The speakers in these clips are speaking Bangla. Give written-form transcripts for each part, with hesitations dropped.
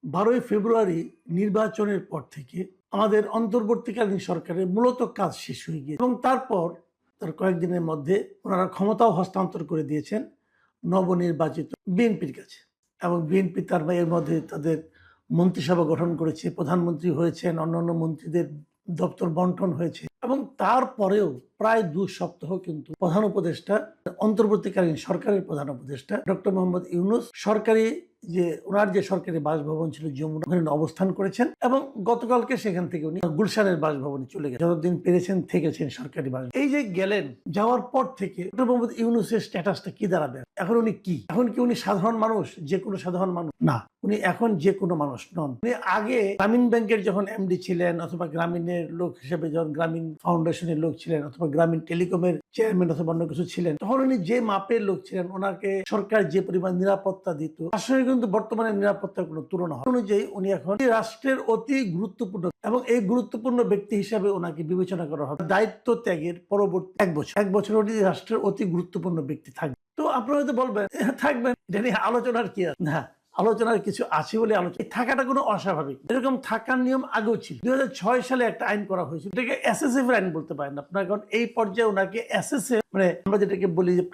12ই ফেব্রুয়ারি নির্বাচনের পর থেকে আমাদের অন্তর্বর্তীকালীন সরকারের মূলত কাজ শেষ হয়ে গিয়েছে এবং তারপর তার কয়েকদিনের মধ্যে ওনারা ক্ষমতাও হস্তান্তর করে দিয়েছেন নবনির্বাচিত বিএনপির কাছে। এবং বিএনপি তার এর মধ্যে তাদের মন্ত্রিসভা গঠন করেছে, প্রধানমন্ত্রী হয়েছেন, অন্যান্য মন্ত্রীদের দপ্তর বন্টন হয়েছে এবং তারপরেও প্রায় 2 সপ্তাহ কিন্তু প্রধান উপদেষ্টা, অন্তর্বর্তীকালীন সরকারের প্রধান উপদেষ্টা ডক্টর মোহাম্মদ ইউনূস ওনার যে সরকারি বাসভবন ছিল যমুনা, ওখানে অবস্থান করেছেন এবং গতকালকে সেখান থেকে উনি গুলশানের বাসভবনে চলে গেছেন। যতদিন পেরেছেন থেকেছেন সরকারি বাস। এই যে গেলেন, যাওয়ার পর থেকে ডক্টর মোহাম্মদ ইউনূসের স্ট্যাটাসটা কি দাঁড়াবে? এখন উনি কি? এখন কি উনি সাধারণ মানুষ, যে কোনো সাধারণ মানুষ? না, উনি এখন যে কোনো মানুষ নন। উনি আগে গ্রামীণ ব্যাংকের যখন এমডি ছিলেন, অথবা গ্রামীণের লোক হিসেবে যখন গ্রামীণ ফাউন্ডেশনের লোক ছিলেন, অথবা গ্রামীণ টেলিকমের চেয়ারম্যান অথবা অন্য কিছু ছিলেন, তখন উনি যে মাপের লোক ছিলেন, ওনাকে সরকার যে পরিমাণ নিরাপত্তা দিত, তার সঙ্গে কিন্তু বর্তমানে নিরাপত্তার কোনো তুলনা হয় অনুযায়ী উনি এখন রাষ্ট্রের অতি গুরুত্বপূর্ণ এবং এই গুরুত্বপূর্ণ ব্যক্তি হিসাবে ওনাকে বিবেচনা করা হবে। দায়িত্ব ত্যাগের পরবর্তী এক বছর উনি রাষ্ট্রের অতি গুরুত্বপূর্ণ ব্যক্তি থাকবে। তো আপনারা হয়তো বলবেন থাকবেন, এটা নিয়ে আলোচনার কি আছে? না, আলোচনার কিছু আছে বলে আলোচনা, থাকাটা কোনো অস্বাভাবিক। এরকম থাকার নিয়ম আগেও ছিল। 2006 সালে একটা আইন করা হয়েছিল, এটাকে এসএসএফ আইন বলতে পারেন আপনার। কারণ এই পর্যায়ে ওনাকে এসএসএফ, মানে আমরা যেটাকে বলি যে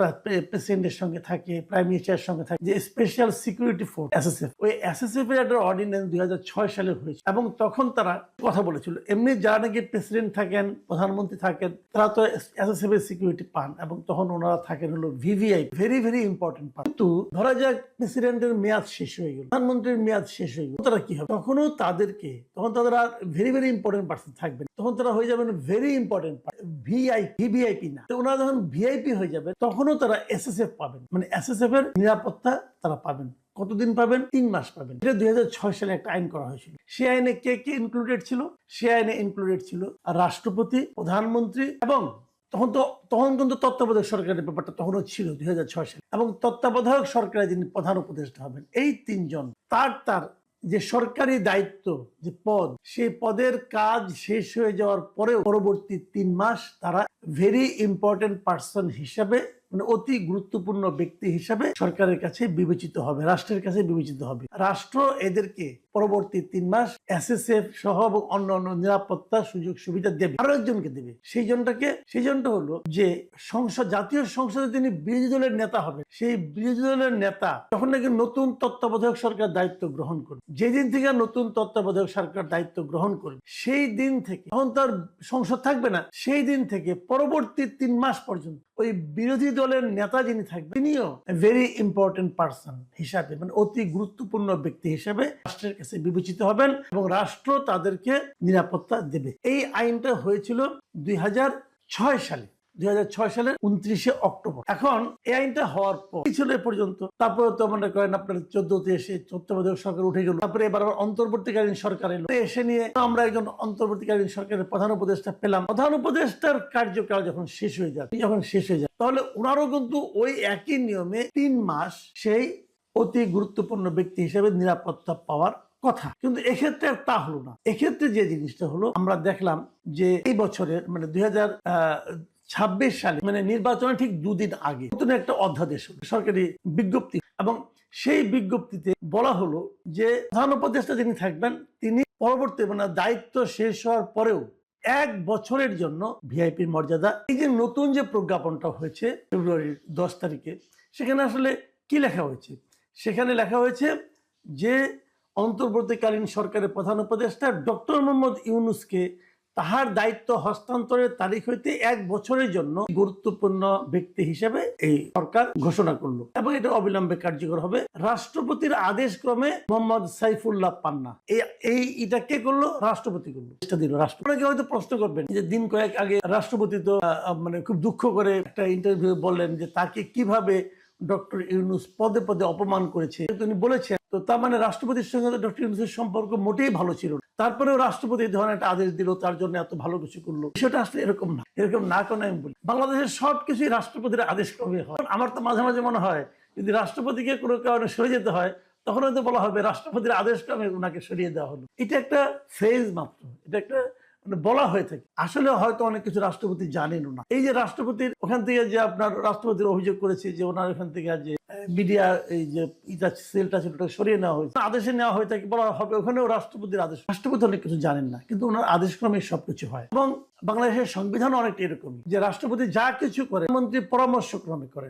প্রেসিডেন্টের সঙ্গে থাকে, প্রাইম মিনিস্টারের সঙ্গে থাকে, যে স্পেশাল সিকিউরিটি ফোর্স এসএসএফ, ওই এসএসএফ এর একটা অর্ডিন্যান্স 2006 সালে হয়েছে এবং তখন তারা কথা বলেছিল এমনি যারা নাকি প্রেসিডেন্ট থাকেন, প্রধানমন্ত্রী থাকেন, তারা তো এসএসএফ এর সিকিউরিটি পান এবং তখন ওনারা থাকেন হলো ভিভিআই, ভেরি ভেরি ইম্পর্টেন্ট পান। কিন্তু ধরা যাক প্রেসিডেন্টের মেয়াদ শেষ হয়ে গেল, প্রধানমন্ত্রীর মেয়াদ শেষ হয়ে গেল, তারা কি হবে? তখন তাদের are very very important person থাকবেন, তখন তারা হয়ে যাবেন ভেরি ইম্পর্টেন্ট ভিভিআইপি না। তো ওনারা যখন ভিআইপি হয়ে যাবে তখনও তারা এসএসএফ পাবেন, মানে এসএসএফ এর নিরাপত্তা তারা পাবেন। কতদিন পাবেন? 3 মাস পাবেন। এটা 2006 সালে একটা আইন করা হয়েছিল। সেই আইনে কে কে ইনক্লুডেড ছিল? সেই আইনে ইনক্লুডেড ছিল রাষ্ট্রপতি, প্রধানমন্ত্রী এবং তখন কিন্তু তত্ত্বাবধায়ক সরকারের ব্যাপারটা তখনও ছিল 2006 সালে, এবং তত্ত্বাবধায়ক সরকারের যিনি প্রধান উপদেষ্টা হবেন, এই 3 জন তার যে সরকারি দায়িত্ব, যে পদ, সেই পদের কাজ শেষ হয়ে যাওয়ার পরেও পরবর্তী 3 মাস তারা ভেরি ইম্পর্টেন্ট পার্সন হিসাবে, মানে অতি গুরুত্বপূর্ণ ব্যক্তি হিসাবে সরকারের কাছে বিবেচিত হবে, রাষ্ট্রের কাছে বিবেচিত হবে। রাষ্ট্র এদেরকে পরবর্তী 3 মাস এসএসএফ সহ এবং অন্যান্য নিরাপত্তা সুযোগ সুবিধা দেবে, আরো একজনকে দেবে। সেই জনটা হলো যে জাতীয় সংসদে তিনি বিরোধী দলের নেতা হবে। সেই বিরোধী দলের নেতা যখন নাকি নতুন তত্ত্বাবধায়ক সরকার দায়িত্ব গ্রহণ করবে, যেদিন থেকে নতুন তত্ত্বাবধায়ক সরকার দায়িত্ব গ্রহণ করবে, সেই দিন থেকে, তখন তার সংসদ থাকবে না, সেই দিন থেকে পরবর্তী 3 মাস পর্যন্ত ওই বিরোধী দলের নেতা যিনি থাকবেন, তিনিও ভেরি ইম্পর্টেন্ট পার্সন হিসাবে, মানে অতি গুরুত্বপূর্ণ ব্যক্তি হিসাবে রাষ্ট্রের কাছে বিবেচিত হবেন এবং রাষ্ট্র তাদেরকে নিরাপত্তা দেবে। এই আইনটা হয়েছিল 2006 সালে, 2006 সালের 29শে অক্টোবর। এখন এই আইনটা হওয়ার পর ছিল এ পর্যন্ত, তারপরে তো মনে করেন আপনার 14তে এসে তত্ত্বাবধায়ক সরকার উঠে গেল, তারপরে এবার অন্তর্বর্তীকালীন সরকার এলো, এসে নিয়ে আমরা একজন অন্তর্বর্তীকালীন সরকারের প্রধান উপদেষ্টা পেলাম। প্রধান উপদেষ্টার কার্যকাল যখন শেষ হয়ে যায়, তাহলে ওনারও কিন্তু ওই একই নিয়মে 3 মাস সেই অতি গুরুত্বপূর্ণ ব্যক্তি হিসেবে নিরাপত্তা পাওয়ার কথা। কিন্তু এক্ষেত্রে তা হলো না। এক্ষেত্রে যে জিনিসটা হলো, আমরা দেখলাম যে এই বছরের, মানে 2026 সালে, মানে নির্বাচনের ঠিক 2 দিন আগে নতুন একটা অধ্যাদেশ হলো, সরকারি বিজ্ঞপ্তি, এবং সেই বিজ্ঞপ্তিতে বলা হলো যে প্রধান উপদেষ্টা যিনি থাকবেন, তিনি পরবর্তী, মানে দায়িত্ব শেষ হওয়ার পরেও 1 বছরের জন্য ভিআইপির মর্যাদা। এই যে নতুন যে প্রজ্ঞাপনটা হয়েছে ফেব্রুয়ারির 10 তারিখে, সেখানে আসলে কি লেখা হয়েছে? সেখানে লেখা হয়েছে যে অন্তর্বর্তীকালীন সরকারের প্রধান উপদেষ্টা ডক্টর মোহাম্মদ ইউনূসকে তাহার দায়িত্ব হস্তান্তরের তারিখ হইতে 1 বছরের জন্য গুরুত্বপূর্ণ ব্যক্তি হিসেবে এই সরকার ঘোষণা করলো এবং এটা অবিলম্বে কার্যকর হবে। রাষ্ট্রপতির আদেশ ক্রমে মোহাম্মদ সাইফুল্লাহ পান্না এটা কে করলো? রাষ্ট্রপতি করলো, দিল রাষ্ট্রপতি। হয়তো প্রশ্ন করবেন যে দিন কয়েক আগে রাষ্ট্রপতি তো মানে খুব দুঃখ করে একটা ইন্টারভিউ বললেন যে তাকে কিভাবে ডক্টর ইউনূস পদে পদে অপমান করেছে, তিনি বলেছেন। তো তার মানে রাষ্ট্রপতির সঙ্গে ডক্টর ইউনূসের সম্পর্ক মোটেই ভালো ছিল না, তারপরেও রাষ্ট্রপতি এই ধরনের একটা আদেশ দিল, তার জন্য এত ভালো কিছু করলো। সেটা আসলে এরকম না কেন আমি বলি, বাংলাদেশের সবকিছুই রাষ্ট্রপতির আদেশ ক্রমে হয়। আমার তো মাঝে মাঝে মনে হয় যদি রাষ্ট্রপতিকে কোনো কারণে সরে যেতে হয়, তখন হয়তো বলা হবে রাষ্ট্রপতির আদেশ ক্রমে ওনাকে সরিয়ে দেওয়া হলো। এটা একটা ফেজ মাত্র, এটা একটা মানে বলা হয়ে থাকে। আসলে হয়তো অনেক কিছু রাষ্ট্রপতি জানেনও না। এই যে রাষ্ট্রপতির ওখান থেকে যে আপনার রাষ্ট্রপতির অভিযোগ করেছে যে ওনার ওখান থেকে যে মিডিয়া এই যে ইটা সেলটা ছিল ওটা সরিয়ে নেওয়া হয়েছে, আদেশে নেওয়া হয়ে থাকে বলা হবে ওখানেও রাষ্ট্রপতির আদেশ। রাষ্ট্রপতি অনেক কিছু জানেন না, কিন্তু ওনার আদেশক্রমে সবকিছু হয়। এবং বাংলাদেশের সংবিধান অনেকটা এরকমই, যে রাষ্ট্রপতি যা কিছু করে মন্ত্রী পরামর্শক্রমে করে।